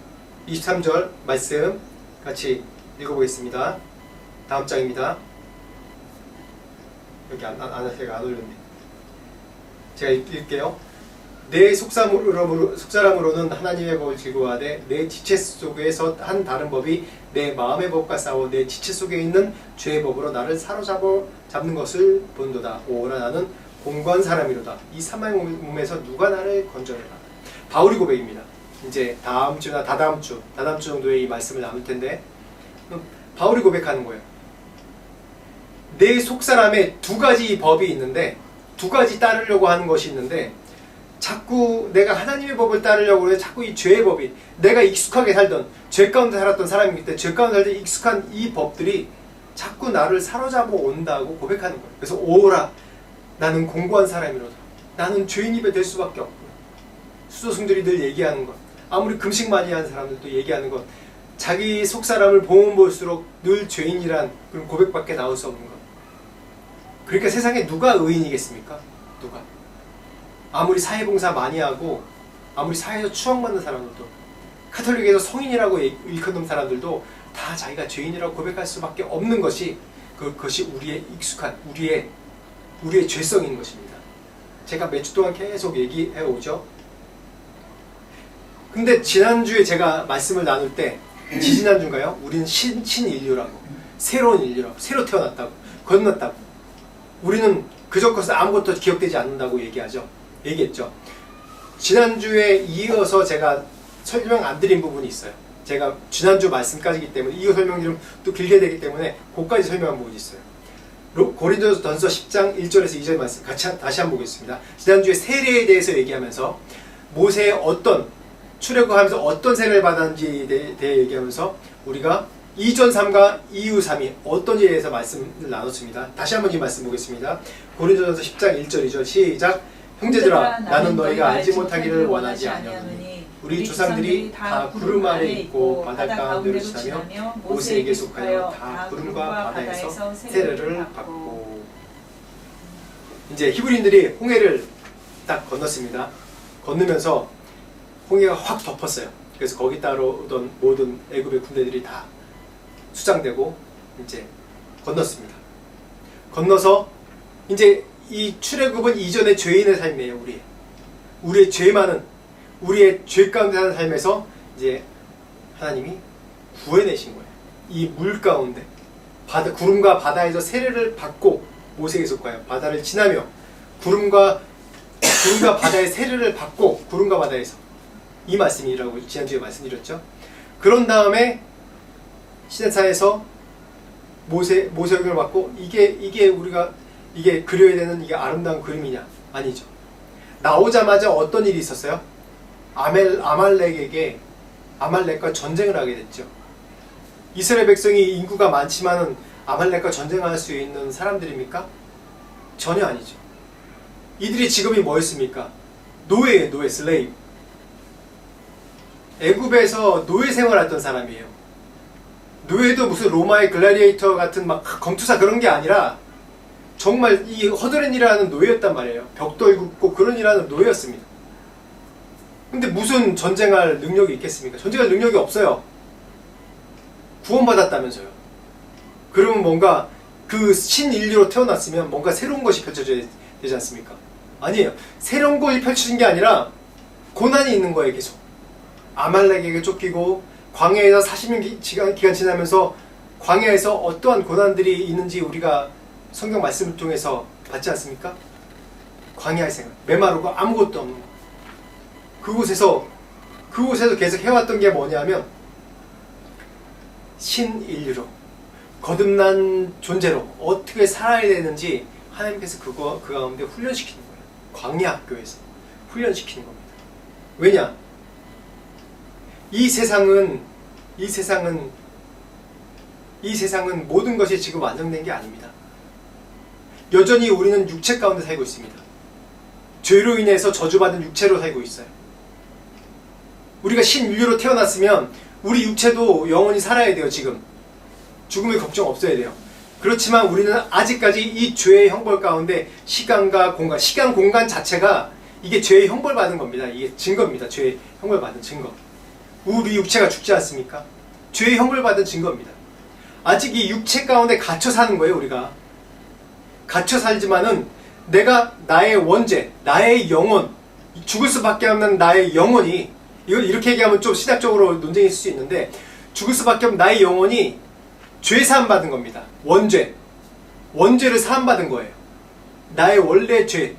23절 말씀 같이 읽어보겠습니다. 다음 장입니다. 여기 제가 안 올렸네. 제가 읽을게요. 내 속사람으로는 하나님의 법을 즐거워하되 내 지체 속에서 한 다른 법이 내 마음의 법과 싸워 내 지체 속에 있는 죄의 법으로 나를 사로잡는 것을 본도다. 오라 나는 공고한 사람이로다. 이 사망의 몸에서 누가 나를 건져내라. 바울이 고백입니다. 이제 다음 주나 다다음 주 정도에 이 말씀을 나눌 텐데 바울이 고백하는 거예요. 내 속사람에 두 가지 법이 있는데 두 가지 따르려고 하는 것이 있는데 자꾸 내가 하나님의 법을 따르려고 해서 자꾸 이 죄의 법이 내가 익숙하게 살던 죄 가운데 살았던 사람이기 때문에 죄 가운데 살던 익숙한 이 법들이 자꾸 나를 사로잡아 온다고 고백하는 거예요. 그래서 오라 나는 공고한 사람이로다. 나는 죄인 입에 될 수밖에 없고 수도승들이 늘 얘기하는 것 아무리 금식 많이 하는 사람들도 얘기하는 것 자기 속사람을 보면 볼수록 늘 죄인이란 그런 고백밖에 나올 수 없는 것. 그러니까 세상에 누가 의인이겠습니까? 누가? 아무리 사회봉사 많이 하고 아무리 사회에서 추앙받는 사람들도 카톨릭에서 성인이라고 일컫는 사람들도 다 자기가 죄인이라고 고백할 수밖에 없는 것이 그것이 우리의 익숙한 우리의 죄성인 것입니다. 제가 몇 주 동안 계속 얘기해 오죠. 근데 지난주에 제가 말씀을 나눌 때 지지난주인가요? 우리는 신인류라고 새로운 인류라고 새로 태어났다고 건넜다고 우리는 그저 것은 아무것도 기억되지 않는다고 얘기했죠. 지난주에 이어서 제가 설명 안 드린 부분이 있어요. 제가 지난주 말씀까지기 때문에 이 설명이 좀 또 길게 되기 때문에 그까지 설명한 부분이 있어요. 고린도전서 10장 1절에서 2절 말씀 같이 다시 한번 보겠습니다. 지난주에 세례에 대해서 얘기하면서 모세의 어떤 출애굽하면서 어떤 세례를 받았는지에 대해 얘기하면서 우리가 이전 삶과 이후 삶이 어떤 일에 대해서 말씀을 나눴습니다. 다시 한번 이 말씀 보겠습니다. 고린도전서 10장 1절 2절 시작. 형제들아 나는 너희가 알지 못하기를 원하지 아니하노니 우리 조상들이 다 구름 아래 있고 바다 가운데로 지나며 모세에게 속하여 다 구름과 바다에서 세례를 받고. 이제 히브리인들이 홍해를 딱 건넜습니다. 건너면서 홍해가 확 덮었어요. 그래서 거기 따라오던 모든 애굽의 군대들이 다 수장되고 이제 건넜습니다. 건너서 이제 이 출애굽은 이전의 죄인의 삶이에요. 우리의 죄 많은 우리의 죄 가운데 사는 삶에서 이제 하나님이 구해내신 거예요. 이 물 가운데 구름과 바다에서 세례를 받고 모세에게 속하여 바다를 지나며 구름과 바다의 세례를 받고 구름과 바다에서 이 말씀이라고 지난주에 말씀드렸죠. 그런 다음에 시내산에서 모세에게 받고 이게 우리가 이게 그려야 되는 이게 아름다운 그림이냐? 아니죠. 나오자마자 어떤 일이 있었어요? 아말렉과 전쟁을 하게 됐죠. 이스라엘 백성이 인구가 많지만은 아말렉과 전쟁할 수 있는 사람들입니까? 전혀 아니죠. 이들의 직업이 뭐였습니까? 노예예요. 노예, 슬레이브. 애굽에서 노예 생활했던 사람이에요. 노예도 무슨 로마의 글래디에이터 같은 막 검투사 그런 게 아니라 정말 이 허드렛 일을 하는 노예였단 말이에요. 벽돌 굽고 그런 일을 하는 노예였습니다. 근데 무슨 전쟁할 능력이 있겠습니까? 전쟁할 능력이 없어요. 구원받았다면서요. 그러면 뭔가 그 신인류로 태어났으면 뭔가 새로운 것이 펼쳐져야 되지 않습니까? 아니에요. 새로운 것이 펼쳐진 게 아니라 고난이 있는 거예요. 계속. 아말렉에게 쫓기고 광야에서 40년 기간 지나면서 광야에서 어떠한 고난들이 있는지 우리가 성경 말씀을 통해서 봤지 않습니까? 광야의 생활, 메마르고 아무것도 없는 거. 그곳에서 계속 해왔던 게 뭐냐면 신인류로 거듭난 존재로 어떻게 살아야 되는지 하나님께서 그 가운데 훈련시키는 거예요. 광야 학교에서 훈련시키는 겁니다. 왜냐? 이 세상은 모든 것이 지금 완성된 게 아닙니다. 여전히 우리는 육체 가운데 살고 있습니다. 죄로 인해서 저주받은 육체로 살고 있어요. 우리가 신인류로 태어났으면 우리 육체도 영원히 살아야 돼요. 지금 죽음의 걱정 없어야 돼요. 그렇지만 우리는 아직까지 이 죄의 형벌 가운데 시간과 공간, 시간 공간 자체가 이게 죄의 형벌 받은 겁니다. 이게 증거입니다. 죄의 형벌 받은 증거. 우리 육체가 죽지 않습니까? 죄의 형벌 받은 증거입니다. 아직 이 육체 가운데 갇혀 사는 거예요. 우리가 갇혀 살지만은 내가 나의 원죄, 나의 영혼, 죽을 수밖에 없는 나의 영혼이, 이걸 이렇게 얘기하면 좀 신학적으로 논쟁이 있을 수 있는데, 죽을 수밖에 없는 나의 영혼이 죄 사함 받은 겁니다. 원죄를 사함 받은 거예요. 나의 원래 죄,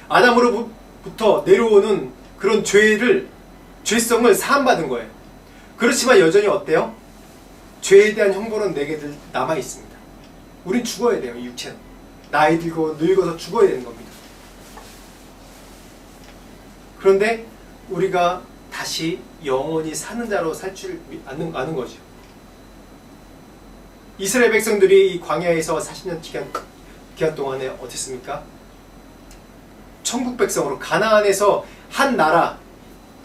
아담으로부터 내려오는 그런 죄성을 사함 받은 거예요. 그렇지만 여전히 어때요? 죄에 대한 형벌은 내게 남아 있습니다. 우린 죽어야 돼요. 이 육체는 나이 들고 늙어서 죽어야 되는 겁니다. 그런데 우리가 다시 영원히 사는 자로 살 줄 아는 거죠. 이스라엘 백성들이 이 광야에서 40년 기간 동안에 어땠습니까? 천국 백성으로 가나안에서 한 나라,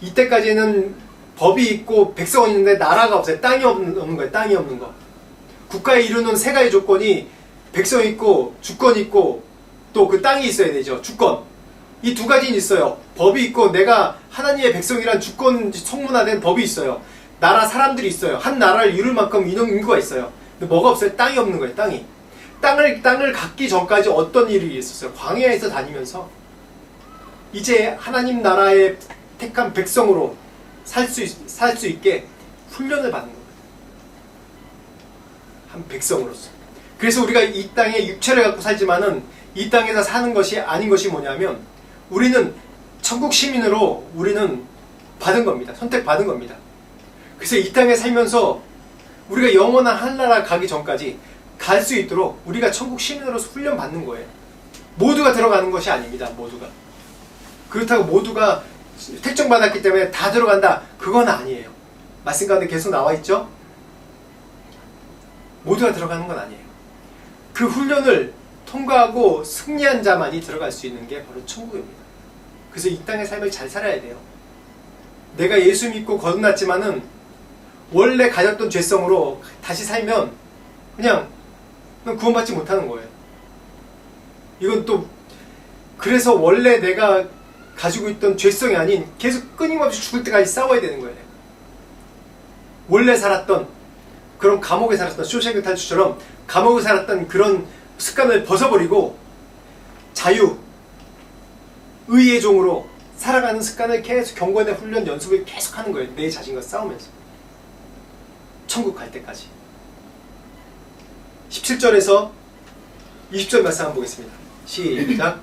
이때까지는 법이 있고 백성은 있는데 나라가 없어요. 땅이 없는 거예요. 땅이 없는 거. 국가에 이루는 세 가지 조건이 백성 있고 주권 있고 또 그 땅이 있어야 되죠. 주권. 이 두 가지는 있어요. 법이 있고 내가 하나님의 백성이란 주권 성문화된 법이 있어요. 나라 사람들이 있어요. 한 나라를 이룰 만큼 인구가 있어요. 근데 뭐가 없어요? 땅이 없는 거예요. 땅을 갖기 전까지 어떤 일이 있었어요? 광야에서 다니면서 이제 하나님 나라의 택한 백성으로 살 수 있게 훈련을 받는 겁니다. 한 백성으로서. 그래서 우리가 이 땅에 육체를 갖고 살지만은 이 땅에서 사는 것이 아닌 것이 뭐냐면 우리는 천국 시민으로 우리는 받은 겁니다. 선택받은 겁니다. 그래서 이 땅에 살면서 우리가 영원한 하늘나라 가기 전까지 갈 수 있도록 우리가 천국 시민으로서 훈련받는 거예요. 모두가 들어가는 것이 아닙니다. 모두가. 그렇다고 모두가 택정받았기 때문에 다 들어간다. 그건 아니에요. 말씀 가운데 계속 나와 있죠? 모두가 들어가는 건 아니에요. 그 훈련을 통과하고 승리한 자만이 들어갈 수 있는 게 바로 천국입니다. 그래서 이 땅의 삶을 잘 살아야 돼요. 내가 예수 믿고 거듭났지만은 원래 가졌던 죄성으로 다시 살면 그냥 구원받지 못하는 거예요. 이건 또 그래서 원래 내가 가지고 있던 죄성이 아닌 계속 끊임없이 죽을 때까지 싸워야 되는 거예요. 원래 살았던 그런 감옥에 살았던 쇼생크 탈출처럼 감옥에 살았던 그런 습관을 벗어버리고 자유, 의의 종으로 살아가는 습관을 계속 경건의 훈련 연습을 계속 하는 거예요. 내 자신과 싸우면서 천국 갈 때까지. 17절에서 20절 말씀 한번 보겠습니다. 시작.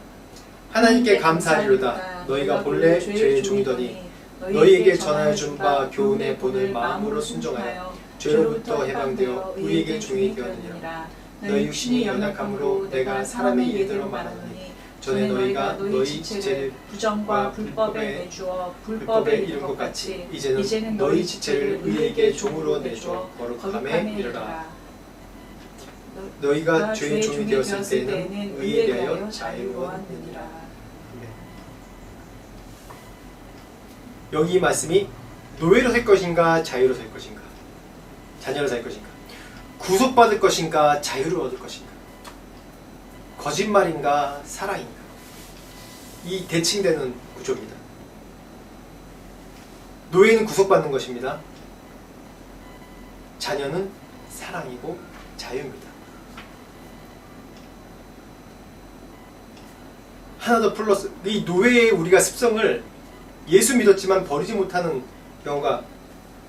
하나님께 감사하리로다. 너희가 본래 죄의 종이더니 너희에게 전하여 준 바 교훈의 본을 마음으로 순종하여 죄로부터 해방되어 의에게 종이 되었느니라. 너희 육신이 연약함으로 내가 사람의 예대로 말하노니 전에 너희가 너희 지체를 부정과 불법에 내주어 불법에 이른 것 같이 이제는 너희 지체를 의에게 종으로 내주어 거룩함에 이르라. 너희가 죄의 종이 되었을 때는 의에 대하여 자유로웠느니라. 여기 이 말씀이 노예로 살 것인가 자유로 살 것인가, 자녀로 살 것인가, 구속받을 것인가 자유를 얻을 것인가, 거짓말인가 사랑인가, 이 대칭되는 구조입니다. 노예는 구속받는 것입니다. 자녀는 사랑이고 자유입니다. 하나 더 플러스, 이 노예의 우리가 습성을 예수 믿었지만 버리지 못하는 경우가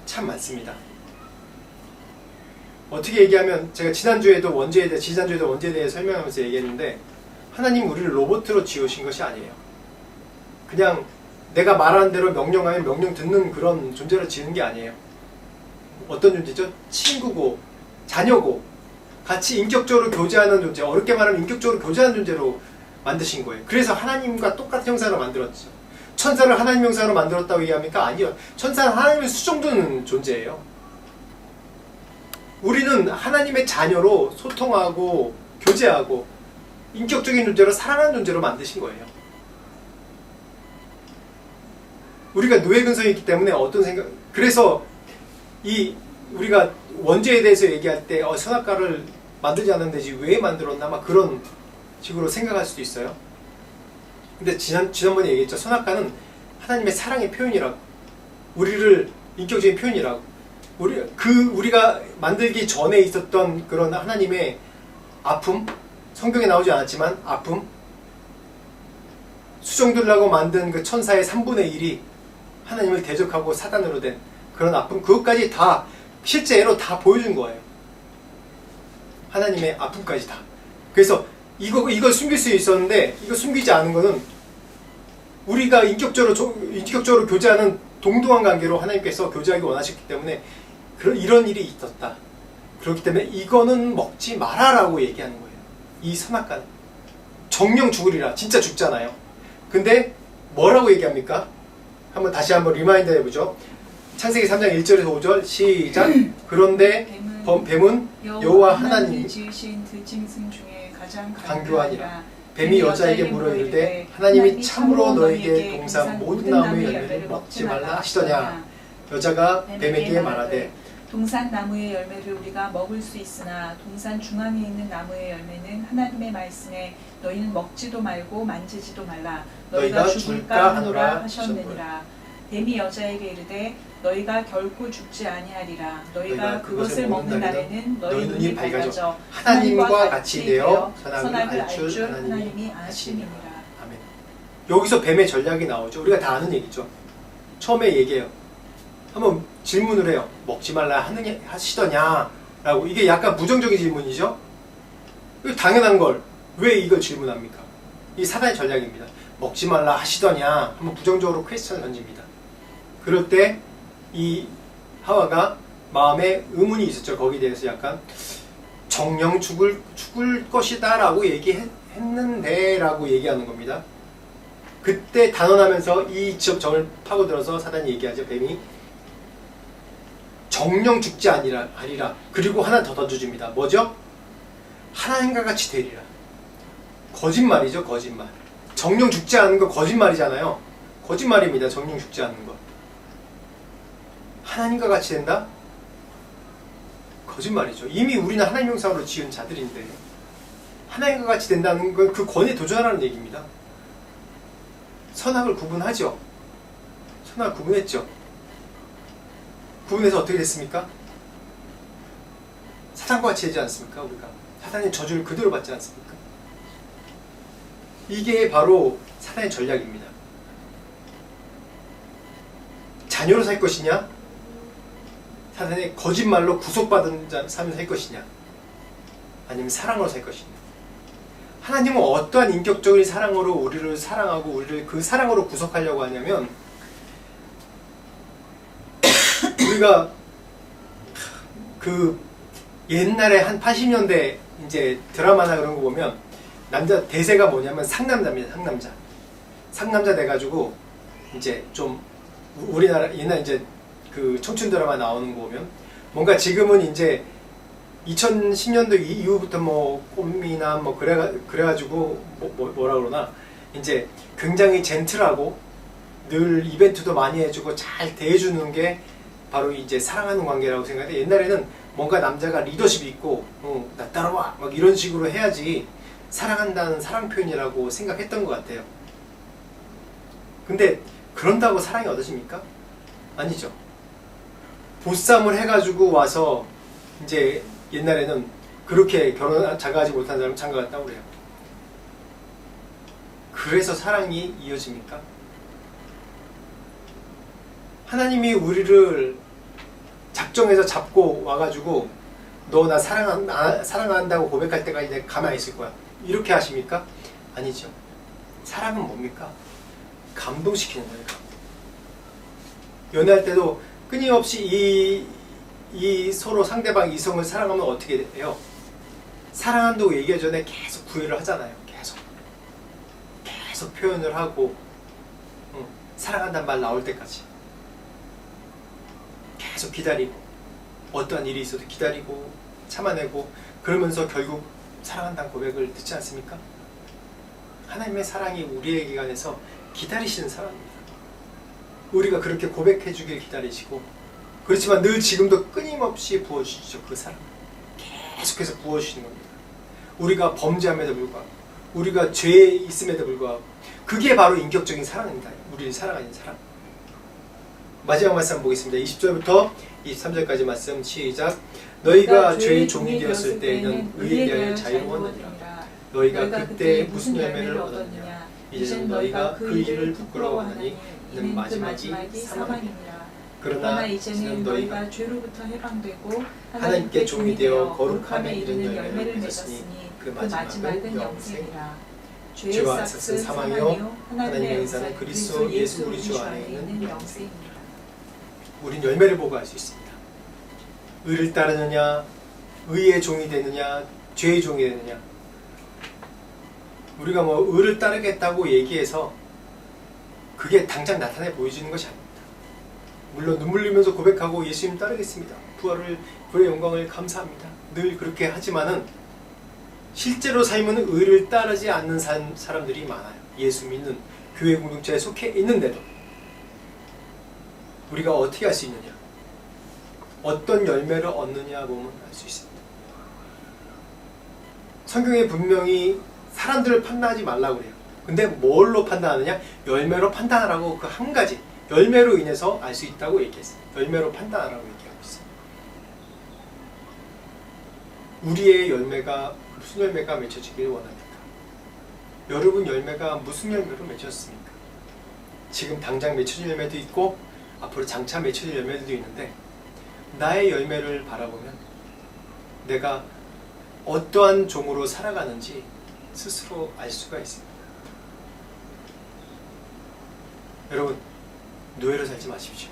참 많습니다. 어떻게 얘기하면 제가 지난주에도 원죄에 대해 설명하면서 얘기했는데 하나님 우리를 로봇으로 지으신 것이 아니에요. 그냥 내가 말하는 대로 명령하면 명령 듣는 그런 존재로 지은 게 아니에요. 어떤 존재죠? 친구고 자녀고 같이 인격적으로 교제하는 존재, 어렵게 말하면 인격적으로 교제하는 존재로 만드신 거예요. 그래서 하나님과 똑같은 형상으로 만들었죠. 천사를 하나님 형상으로 만들었다고 얘기합니까? 아니요. 천사는 하나님을 수정두는 존재예요. 우리는 하나님의 자녀로 소통하고 교제하고 인격적인 존재로 사랑하는 존재로 만드신 거예요. 우리가 노예 근성이 있기 때문에 어떤 생각, 그래서 이 우리가 원죄에 대해서 얘기할 때 선악과를 만들지 않으면 되지 왜 만들었나 막 그런 식으로 생각할 수도 있어요. 근데 지난번에 얘기했죠. 선악과는 하나님의 사랑의 표현이라고, 우리를 인격적인 표현이라고, 우리가 만들기 전에 있었던 그런 하나님의 아픔, 성경에 나오지 않았지만 아픔, 수정들라고 만든 그 천사의 3분의 1이 하나님을 대적하고 사단으로 된 그런 아픔, 그것까지 다 실제로 다 보여준 거예요. 하나님의 아픔까지 다. 그래서 이걸 숨길 수 있었는데 이거 숨기지 않은 거는 우리가 인격적으로 교제하는 동등한 관계로 하나님께서 교제하기 원하셨기 때문에 이런 일이 있었다. 그렇기 때문에 이거는 먹지 마라라고 얘기하는 거예요. 이 선악과는 정령 죽으리라. 진짜 죽잖아요. 근데 뭐라고 얘기합니까? 다시 한번 리마인드 해보죠. 창세기 3장 1절에서 5절 시작. 그런데 뱀은 여호와 하나님이 지으신 그 짐승 중에 가장 강교하니라. 뱀이 여자에게 물어 이르되 하나님이 참으로 너에게 동산 모든 나무의 열매를 먹지 말라 하시더냐. 여자가 뱀에게 말하되 동산 나무의 열매를 우리가 먹을 수 있으나 동산 중앙에 있는 나무의 열매는 하나님의 말씀에 너희는 먹지도 말고 만지지도 말라. 너희가 죽을까 하노라 하셨느니라. 뱀이 여자에게 이르되 너희가 결코 죽지 아니하리라. 너희가 그것을 먹는 날에는 너희 눈이 밝아져 하나님과 같이 되어 선악을 알 줄 하나님이 아심이니라. 아멘. 여기서 뱀의 전략이 나오죠. 우리가 다 아는 얘기죠. 처음에 얘기해요. 한번 질문을 해요. 먹지 말라 하시더냐 라고. 이게 약간 부정적인 질문이죠. 이거 당연한 걸 왜 이걸 질문합니까? 이 사단의 전략입니다. 먹지 말라 하시더냐 한번 부정적으로 퀘스천을 던집니다. 그럴 때 이 하와가 마음에 의문이 있었죠. 거기에 대해서 약간 정령 죽을 것이다 라고 얘기했는데 라고 얘기하는 겁니다. 그때 단언하면서 이 지점을 파고들어서 사단이 얘기하죠. 뱀이 정령 죽지 아니라 그리고 하나 더 던져줍니다. 뭐죠? 하나님과 같이 되리라. 거짓말이죠. 거짓말. 정령 죽지 않은 거 거짓말이잖아요. 거짓말입니다. 정령 죽지 않는 거. 하나님과 같이 된다? 거짓말이죠. 이미 우리는 하나님 형상으로 지은 자들인데 하나님과 같이 된다는 건 그 권위에 도전하라는 얘기입니다. 선악을 구분하죠. 선악을 구분했죠. 구분해서 어떻게 됐습니까? 사탄과 같이 되지 않습니까? 우리가 사탄의 저주를 그대로 받지 않습니까? 이게 바로 사탄의 전략입니다. 자녀로 살 것이냐? 사탄의 거짓말로 구속받은 삶을 살 것이냐? 아니면 사랑으로 살 것이냐? 하나님은 어떠한 인격적인 사랑으로 우리를 사랑하고 우리를 그 사랑으로 구속하려고 하냐면 우리가 그 옛날에 한 80년대 이제 드라마나 그런 거 보면 남자 대세가 뭐냐면 상남자입니다. 상남자 돼가지고 이제 좀 우리나라 옛날 이제 그 청춘 드라마 나오는 거 보면 뭔가 지금은 이제 2010년도 이후부터 뭐 꽃미나 뭐 그래가지고 뭐라 그러나 이제 굉장히 젠틀하고 늘 이벤트도 많이 해주고 잘 대해주는 게 바로 이제 사랑하는 관계라고 생각해. 옛날에는 뭔가 남자가 리더십이 있고 나 따라와 막 이런 식으로 해야지 사랑한다는 사랑 표현이라고 생각했던 것 같아요. 근데 그런다고 사랑이 얻어집니까? 아니죠. 보쌈을 해가지고 와서 이제 옛날에는 그렇게 결혼 장가하지 못한 사람 장가갔다고 그래요. 그래서 사랑이 이어집니까? 하나님이 우리를 작정해서 잡고 와가지고 너 나 사랑한다고 고백할 때까지 내가 가만히 있을 거야. 이렇게 하십니까? 아니죠. 사랑은 뭡니까? 감동시키는 거예요. 감동. 연애할 때도 끊임없이 이 서로 상대방 이성을 사랑하면 어떻게 돼요? 사랑한다고 얘기하기 전에 계속 구애를 하잖아요. 계속 표현을 하고 사랑한다는 말 나올 때까지 계속 기다리고 어떠한 일이 있어도 기다리고 참아내고 그러면서 결국 사랑한다는 고백을 듣지 않습니까? 하나님의 사랑이 우리의 기간에서 기다리시는 사랑입니다. 우리가 그렇게 고백해주길 기다리시고 그렇지만 늘 지금도 끊임없이 부어주시죠. 그 사랑 계속해서 부어주시는 겁니다. 우리가 범죄함에도 불구하고 우리가 죄에 있음에도 불구하고 그게 바로 인격적인 사랑입니다. 우리를 사랑하는 사랑. 마지막 말씀 보겠습니다. 20절부터 23절까지 말씀 시작. 너희가 죄의 종이 되었을 때에는 의에 대하여 자유로웠느니라. 너희가 그때 무슨 열매를 얻었느냐. 이제는 너희가 그 일을 부끄러워하니 이는 마지막이 사망이니라. 그러나 이제는 너희가 죄로부터 해방되고 하나님께 종이 되어 거룩함에 이르는 열매를 맺었으니 그 마지막은 영생이라. 죄의 싹은 사망이요 하나님의 은사는 그리스도 예수 우리 주 안에 있는 영생이라. 우린 열매를 보고 알 수 있습니다. 의를 따르느냐, 의의 종이 되느냐, 죄의 종이 되느냐. 우리가 뭐 의를 따르겠다고 얘기해서 그게 당장 나타내 보여지는 것이 아닙니다. 물론 눈물 흘리면서 고백하고 예수님 따르겠습니다. 부활의 영광을 감사합니다. 늘 그렇게 하지만은 실제로 삶은 의를 따르지 않는 사람들이 많아요. 예수 믿는 교회 공동체에 속해 있는데도 우리가 어떻게 할 수 있느냐? 어떤 열매를 얻느냐 보면 알 수 있습니다. 성경에 분명히 사람들을 판단하지 말라고 그래요. 근데 뭘로 판단하느냐? 열매로 판단하라고 그 한 가지 열매로 인해서 알 수 있다고 얘기했어요. 열매로 판단하라고 얘기하고 있어요. 우리의 열매가 무슨 열매가 맺혀지길 원합니까? 여러분 열매가 무슨 열매로 맺혔습니까? 지금 당장 맺혀질 열매도 있고 앞으로 장차 맺혀질 열매들도 있는데 나의 열매를 바라보면 내가 어떠한 종으로 살아가는지 스스로 알 수가 있습니다. 여러분 노예로 살지 마십시오.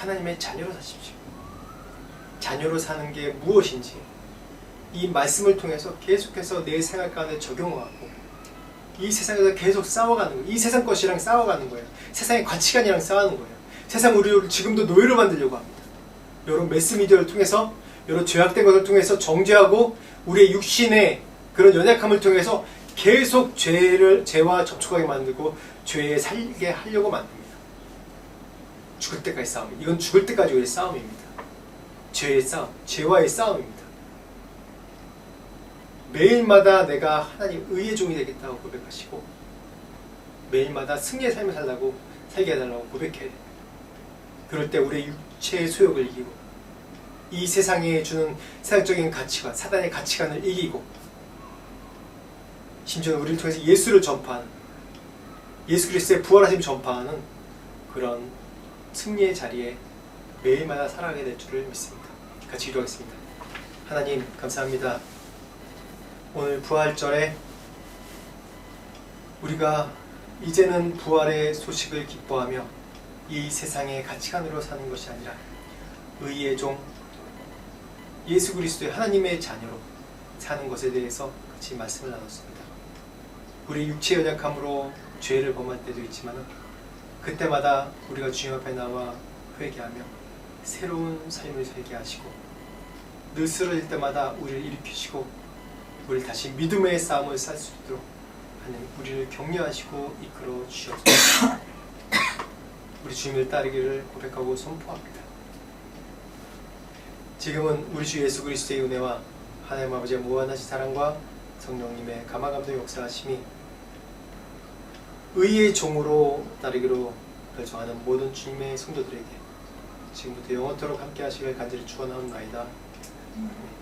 하나님의 자녀로 사십시오. 자녀로 사는 게 무엇인지 이 말씀을 통해서 계속해서 내 생활 가운데 적용하고 이 세상에서 계속 싸워가는 거예요. 이 세상 것이랑 싸워가는 거예요. 세상의 가치관이랑 싸우는 거예요. 세상 우리를 지금도 노예로 만들려고 합니다. 여러 매스미디어를 통해서 여러 죄악된 것을 통해서 정죄하고 우리의 육신의 그런 연약함을 통해서 계속 죄와 접촉하게 만들고 죄에 살게 하려고 만듭니다. 죽을 때까지 싸움. 이건 죽을 때까지 우리의 싸움입니다. 죄의 싸움, 죄와의 싸움입니다. 매일마다 내가 하나님 의의 종이 되겠다고 고백하시고 매일마다 승리의 삶을 살게 해달라고 고백해야 됩니다. 그럴 때 우리의 육체의 소욕을 이기고 이 세상에 주는 세상적인 가치관, 사단의 가치관을 이기고 심지어 우리를 통해서 예수를 전파하는 예수 그리스도의 부활하심을 전파하는 그런 승리의 자리에 매일마다 살아가게 될 줄을 믿습니다. 같이 기도하겠습니다. 하나님 감사합니다. 오늘 부활절에 우리가 이제는 부활의 소식을 기뻐하며 이 세상의 가치관으로 사는 것이 아니라 의의 종 예수 그리스도의 하나님의 자녀로 사는 것에 대해서 같이 말씀을 나눴습니다. 우리 육체의 연약함으로 죄를 범할 때도 있지만 그때마다 우리가 주님 앞에 나와 회개하며 새로운 삶을 살게 하시고 늘 쓰러질 때마다 우리를 일으키시고 우리를 다시 믿음의 싸움을 살 수 있도록 하나님 우리를 격려하시고 이끌어 주시옵소서. 우리 주님을 따르기를 고백하고 선포합니다. 지금은 우리 주 예수 그리스도의 은혜와 하나님 아버지의 무한하신 사랑과 성령님의 감화감동 역사하심이 의의 종으로 따르기로 결정하는 모든 주님의 성도들에게 지금부터 영원토록 함께 하시길 간절히 축원하옵나이다. 아멘.